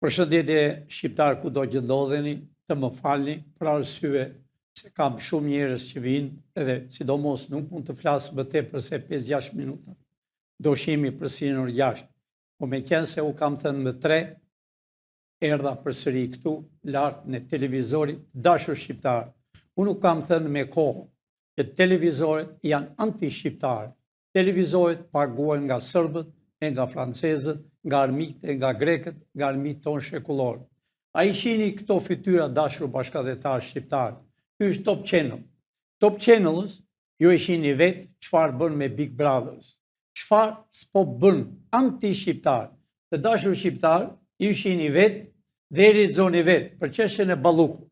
Përshëndetje shqiptar kudo që ndodheni, të më falni për arsye se kam shumë njerëz që vinë edhe sidomos nuk mund të flas më tepër se 5-6 minuta. Do shihemi për sinor 6. Po me qenë se u kam thënë më 3, erdha përsëri këtu lart në televizorit dashur shqiptar. Unë nuk kam thënë me kohë që televizoret janë anti-shqiptar. Televizoret paguhen nga serbët, e nga francezët, nga armiqët, e nga grekët, nga armiqët tonë shekullor. A i shini këto fytyra dashur bashkëdhetar shqiptar. Ky është Top Channel. Top Channelës, ju e shini vetë çfarë bën me Big Brothers. Çfarë s'po bën anti-shqiptar. Të dashur shqiptar, ju shini vetë dhe i lexoni vetë për çështjen e Ballukut.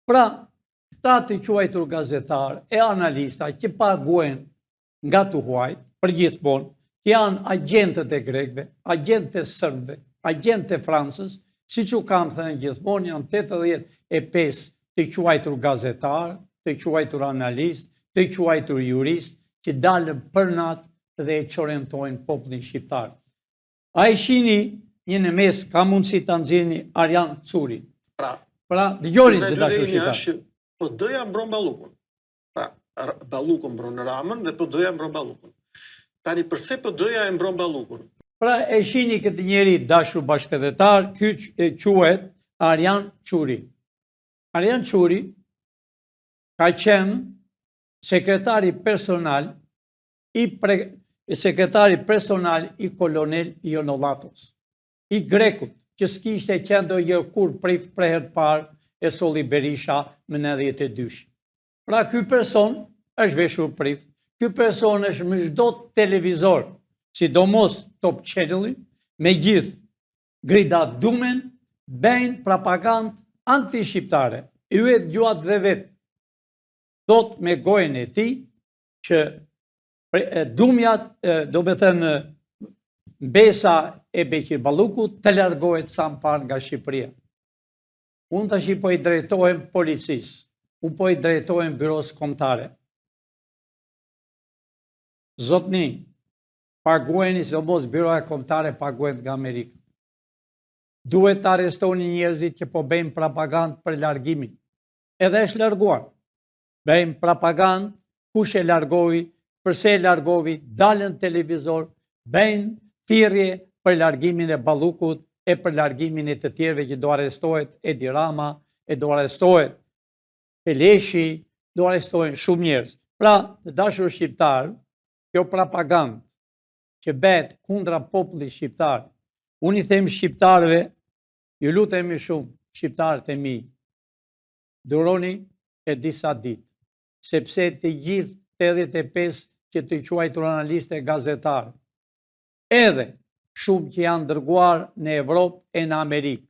Pra, këta të quajtur gazetar e analista që paguhen nga tuaj përgjithmonë, që janë agentët e grekëve, agentët e serbëve, agentët e Francës, siç u kam thënë gjithmonë janë 85 të quajtur gazetar, të quajtur analist, të quajtur jurist, që dalën për natë dhe e çorientojnë popullin shqiptar. A e shihni një në mes, ka mundësi ta nxjerrni Arjan Curin. Pra, dëgjoni të dashur shqiptar. Po doja mbron Ballukun. Pra, Ballukun mbron Ramën dhe po doja mbron Ballukun. Tani përse po doja e mbron Ballukun? Pra e shihni këtë njeri dashur bashkëdhetar, ky quhet Arjan Curi. Arjan Curi ka qenë sekretari personal i kolonel Ionollatos, i grekut, që s'kishte qenë ndonjë kur prej herë të parë e solli Berisha më 92. Pra ky person është veshur prift. Ky person është me çdo televizor, sidomos Top Channel, me gjithë gridadumen, bëjnë propagandë anti-shqiptare. Ju e dëgjuat dhe vetë. Thot me gojën e tij që dumjat, do me thënë mbesa e Bekir Ballukut të largohet sa më parë nga Shqipëria. Unë tash po i drejtohem policisë, unë po i drejtohem byros kombëtare. Zotni, pagueni, sidomos byroja kombëtare paguhen nga Amerika. Duhet të arrestoni njerëzit që po bëjnë propagandë për largimin. Edhe është larguar. Bëjmë propagandë, kush e largovi, përse e largovi, dalën televizor, bëjnë thirrje për largimin e Ballukut e për largimin e të tjerëve që do arrestohet Edi Rama, e do arrestohet Peleshi, do arrestohen shumë njerëz. Pra, të dashur shqiptar, kjo propagandë që bëhet kundra popullit shqiptar, unë i them shqiptarëve, ju lutemi shumë, shqiptarët e mi, duroni e disa ditë, sepse të gjithë 85 që të quajtur analistë e gazetarë, edhe shumë që janë dërguar në Evropë e në Amerikë,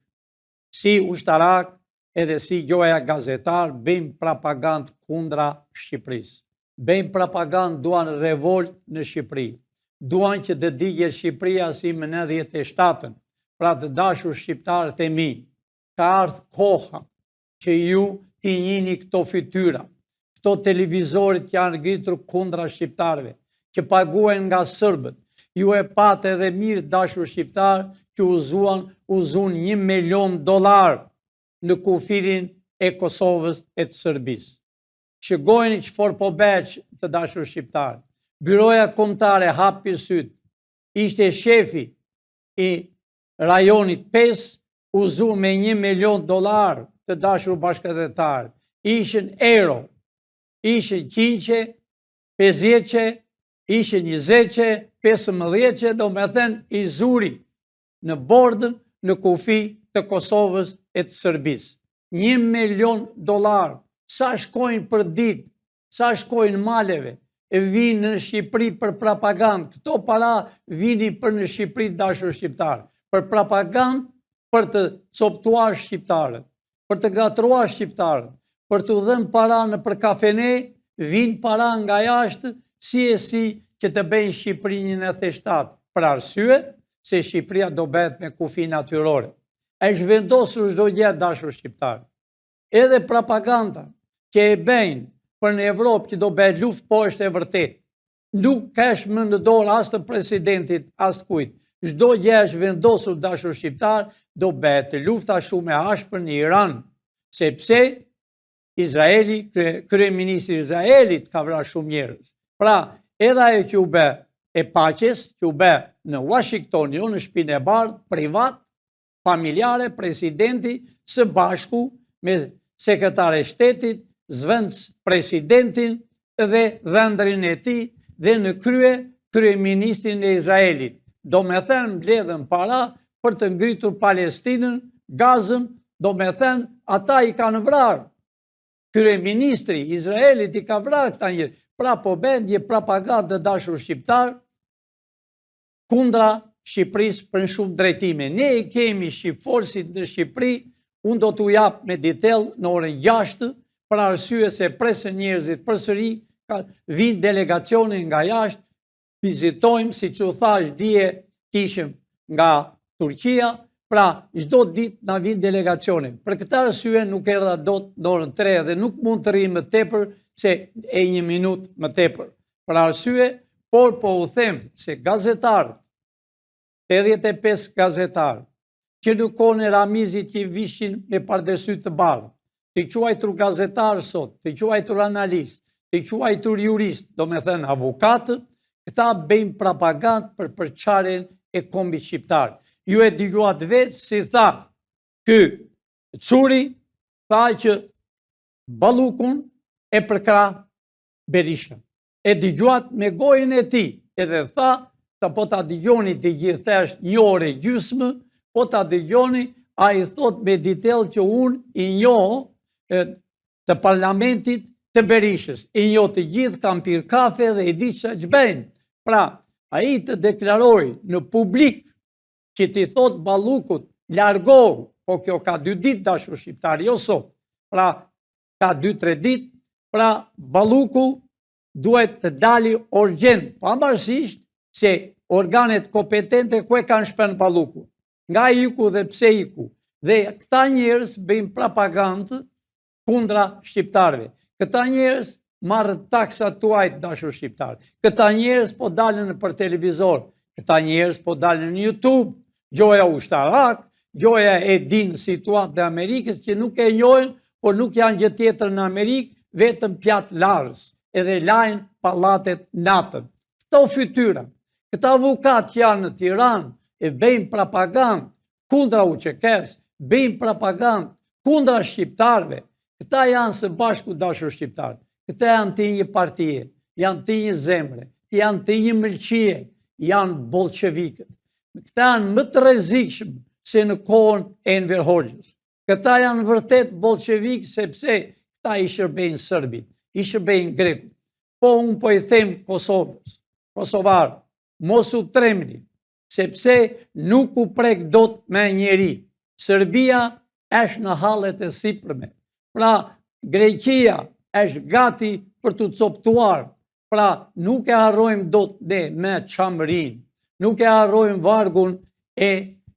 si ushtarak edhe si gjoja gazetar, bëjmë propagandë kundra Shqipërisë. Bëjmë propagandë, duan revolt në Shqipëri. Duan që të digjet Shqipëria si më 97-ën. Pra të dashur shqiptarët e mi, ka ardhur koha që ju t'i njihni këto fytyra, këto televizorit që janë ngritur kundra shqiptarëve, që paguhen nga serbët. Ju e patë edhe mirë dashur shqiptar që uzun $1 milion në kufirin e Kosovës e të Serbisë. Shikojeni çfarë po bëhet të dashur shqiptar. Byroja kombëtare hapi syt. Ishte shefi i rajonit 5, uzu me $1 milion të dashur bashkëdhetar. Ishin euro, ishin 100, 50, ishin 20, 15, do me thënë i zuri në bordën në kufi të Kosovës e të Serbisë. $1 milion. Sa shkojnë për ditë, sa shkojnë maleve, e vinë në Shqipëri për propagandë. Këto para vini për në Shqipëri dashur shqiptar, për propagandë, për të coptuar shqiptarët, për të gatruar shqiptarët, për të dhënë para në për kafene, vinë para nga jashtë, si e si që të bëjnë Shqipëri një në theshtat, për arsye se Shqipëria do bëhet me kufi natyrore. Është vendosur çdo gjë dashur shqiptar. Edhe propaganda që e bëjnë për në Evropë që do bëhet luftë, po është e vërtet. Nuk kesh më në dorë as të presidentit, as të kujt. çdo gjë është vendosur dashur shqiptar, do bëhet lufta shumë e ashpër në Iran, sepse Izraeli, kryeministri i Izraelit ka vrarë shumë njerëz. Pra, edhe ajo që u bë e paqes, që u bë në Washington, jo në Shtëpinë e Bardhë, privat, familjare, presidenti së bashku me sekretare e shtetit, zvendës presidentin dhe dhëndrin e tij dhe në kryeministrin e Izraelit. Do me thënë mbledhen para për të ngritur Palestinën, Gazën, do me thënë ata i kanë vrarë. Kryeministri i Izraelit i ka vrarë këta njerëz. Pra po bën një propagandë dashur shqiptar kundra Shqipërisë për shumë drejtime. Ne i kemi shqipfolësit në Shqipëri, unë do t'u jap me detel në orën 6, për arsye se presën njerëzit përsëri, vinë delegacione nga jashtë, vizitojmë, si që thash, dje kishim nga Turqia, pra çdo ditë na vinë delegacione. Për këtë arsye nuk erdha dot në orën 3 dhe nuk mund të rri më tepër se e 1 minutë më tepër. Për arsye, por po u them se gazetarët, 85 gazetarë, që në kohën e Ramizit që vishin me pardesy të bardhë, të quajtur gazetarë sot, të quajtur analist, të quajtur jurist, do me thënë avokatë, këta bëjmë propagandë për përçarjen e kombit shqiptar. Ju e dëgjuat vetë si tha ky Curi, tha që Ballukun e përkra Berisha. E dëgjuat me gojën e tij, edhe tha, po ta dëgjoni të gjithë, thash 1 orë e gjysmë, po ta dëgjoni, ai thot me detel që unë i njoh të parlamentit të Berishës, i njoh të gjithë, kam pirë kafe dhe i di ç'është bëjnë. Pra, ai të deklaroj në publik që ti thot Ballukut largohu, po kjo ka 2 ditë dashur shqiptar, jo sot. Pra, ka 2-3 ditë, pra Balluku duhet të dali urgjent, pavarësisht se organet kompetente ku e kanë shpën Balluku. Nga iku dhe pse iku. Dhe këta njerëz bëjnë propagandë kundra shqiptarëve. Këta njerëz marrën taksat tuaj dashur shqiptar. Këta njerëz po dalën për televizor. Këta njerëz po dalën në YouTube. Gjoja ushtarak, gjoja e din situatën e Amerikës që nuk e njohin, por nuk janë gjë tjetër në Amerikë, vetëm pjatë larës, edhe lajnë pallatet natën. Këto fytyra, këta avokat që janë në Tiranë e bëjnë propagandë kundra UÇK-s, bëjnë propagandë kundra shqiptarëve. Këta janë së bashku dashur shqiptarë. Këta janë të një partije, janë të një zemre, janë të një mëlqie, janë bolshevikët. Këta janë më të rrezikshëm se në kohën e Enver Hoxhës. Këta janë vërtet bolshevikë sepse këta i shërbejnë Serbit, i shërbejnë Grekut. Po unë po i them Kosovës, Kosovarë, mos u tremni, sepse nuk u prek dot me njeri. Serbia është në hallet e sipërme. Pra, Greqia është gati për të coptuar. Pra, nuk e harrojmë dot ne me çamërinë. Nuk e harrojmë vargun e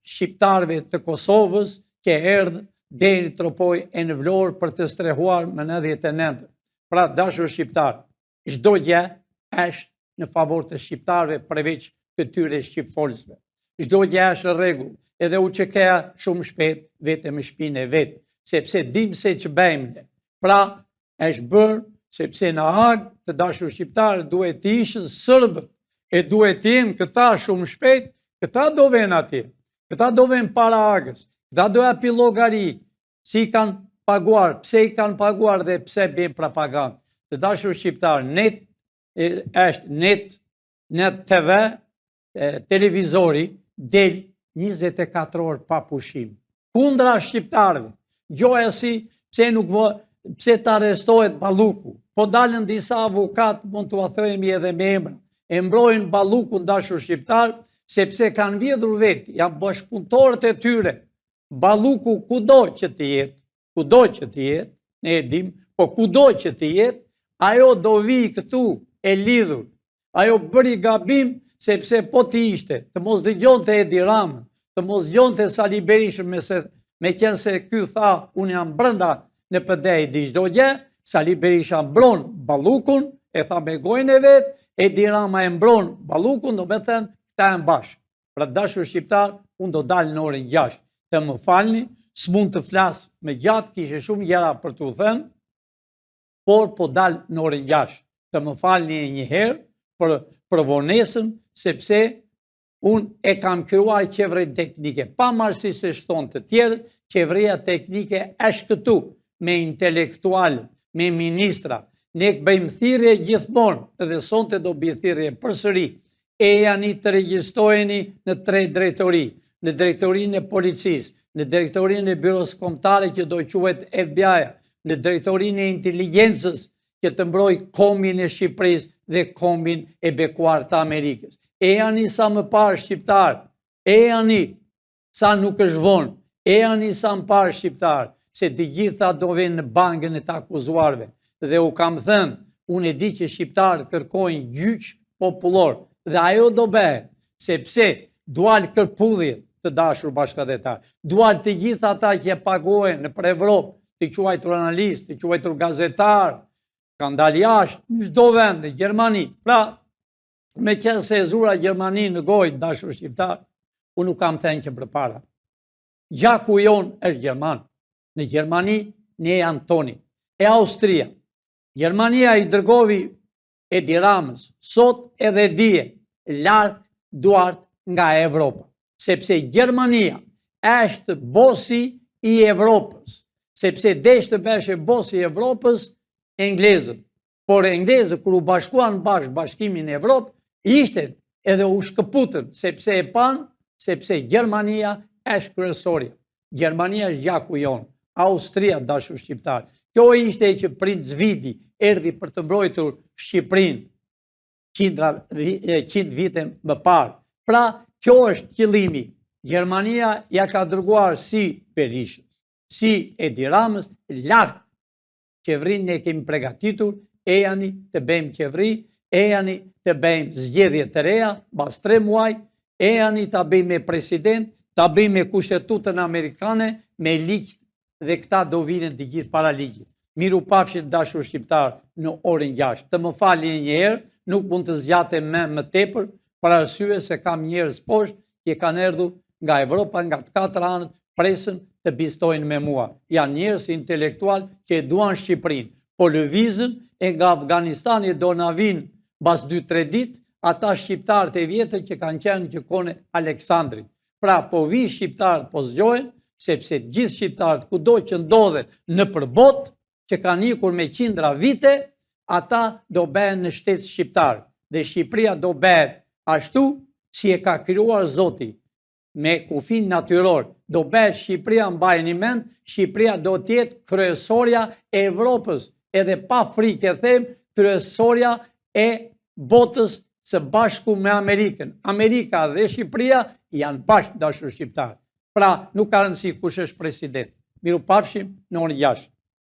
shqiptarëve të Kosovës që erdhë deri tropoj e në Vlorë për të strehuar më 99. Pra, dashur shqiptar, çdo gjë është në favor të shqiptarëve përveç këtyre shqipfolësve. Çdo gjë është në rregull, edhe UÇK-ja shumë shpejt vetëm në shtëpinë e vet, sepse dim se ç'bëjmë ne. Pra, është bërë sepse në Hag të dashur shqiptarë duhet të ishin serbët e duhet të jenë këta shumë shpejt, këta do vënë atje. Këta do vënë para Hagës. Këta do japi llogari si kanë paguar, pse i kanë paguar dhe pse bën propagandë. Të dashur shqiptar, net është net TV, televizori del 24 orë pa pushim. Kundra shqiptarëve. Gjoja si pse të arrestohet Balluku. Po dalën disa avokat, mund t'u themi edhe me emra, e mbrojnë Ballukun dashur shqiptar, sepse kanë vjedhur vetë, janë bashkëpunëtorët e tyre. Balluku kudo që të jetë, ne e dim, po kudo që të jetë, ajo do vi këtu e lidhur. Ajo bëri gabim sepse po të ishte, të mos dëgjonte Edi Ramën, të mos dëgjonte Sali Berishën me qenë se ky tha, unë jam brenda në PD i di çdo gjë, Sali Berisha mbron Ballukun, e tha me gojën e vet, Edi Rama e mbron Ballukun, do me thënë këta janë bashkë. Pra dashur shqiptar, unë do dalë në orën 6. Të më falni, s'mund të flas me gjatë, kishe shumë gjëra për t'u thënë, por po dalë në orën 6. Të më falni një herë për vonesën, sepse unë e kam kryuar qeverinë teknike. Pa marrësi se shton të tjerë, qeveria teknike është këtu, me intelektualët, me ministra. Ne bëjmë thirrje gjithmonë, edhe sonte do bëj thirrje përsëri. E janë të regjistroheni në 3 drejtori, në drejtorinë e policisë, në drejtorinë e byros kombëtare që do quhet FBI, në drejtorinë e inteligjencës që të mbroj kombin e Shqipërisë dhe kombin e bekuar të Amerikës. E janë sa më parë shqiptar, e janë sa nuk është vonë, e janë sa më parë shqiptar, se të gjitha do vinë në bankën e të akuzuarve. Dhe u kam thënë, unë e di që shqiptarët kërkojnë gjyq popullor, dhe ajo do bëhet, sepse dual kërpudhjet të dashur bashkëdhetar, dual të gjitha ata që paguhen në për Evropë, të quajtur analist, të quajtur gazetar, kanë dalë jashtë, në çdo vend, në Gjermani. Pra, me qenë se e zura Gjermani në gojë, dashur shqiptar, unë nuk kam thënë që përpara. Gjaku jonë është Gjerman. Në Gjermani ne janë toni. E Austria. Gjermania i dërgovi Edi Ramës, sot edhe dije, larg duart nga Evropa. Sepse Gjermania është bosi i Evropës. Sepse desh të beshe bosi i Evropës englezët. Por englezët, kër u bashkuan bashkimin e Evropë, ishte edhe u shkëputën, sepse e panë, sepse Gjermania është kryesorja. Gjermania është gjaku jonë. Austria, dashur shqiptar. Kjo ishte që Princ Vidi erdhi për të mbrojtur Shqipërinë 100 vite më parë. Pra, kjo është qëllimi. Gjermania ja ka dërguar si Berishës, si Edi Ramës, larg. Qeverinë ne kemi përgatitur, e janë të bëjmë qeveri, e janë të bëjmë zgjedhje të reja, pas 3 muaj, e janë të bëjmë me president, të bëjmë me kushtetutën amerikane, me ligj, dhe këta do vinin të gjithë para ligjit. Miru pafshin dashur shqiptar në orën 6. Të më falni një herë, nuk mund të zgjatem më tepër, për arsye se kam njerëz poshtë që kanë erdhur nga Evropa, nga të 4 anët, presën të bistojnë me mua. Janë njerëz intelektual që e duan Shqipërinë, po lëvizën e nga Afganistani do na vinë pas 2-3 ditë, ata shqiptarët e vjetër që kanë qenë që kone Aleksandrit. Pra, po vi shqiptarët po zgjohen, sepse gjithë shqiptarët kudo që ndodhen në përbot, që kanë ikur me qindra vite, ata do bëhen në shtet shqiptar. Dhe Shqipëria do bëhet ashtu si e ka krijuar Zoti, me kufin natyror. Do bëhet Shqipëria, mbajeni mend, Shqipëria do të jetë kryesorja e Evropës, edhe pa frikë e them, kryesorja e botës së bashku me Amerikën. Amerika dhe Shqipëria janë bashkë dashur shqiptar. Pra, nuk ka rëndësi kush është president. Miru pafshim në orën 6.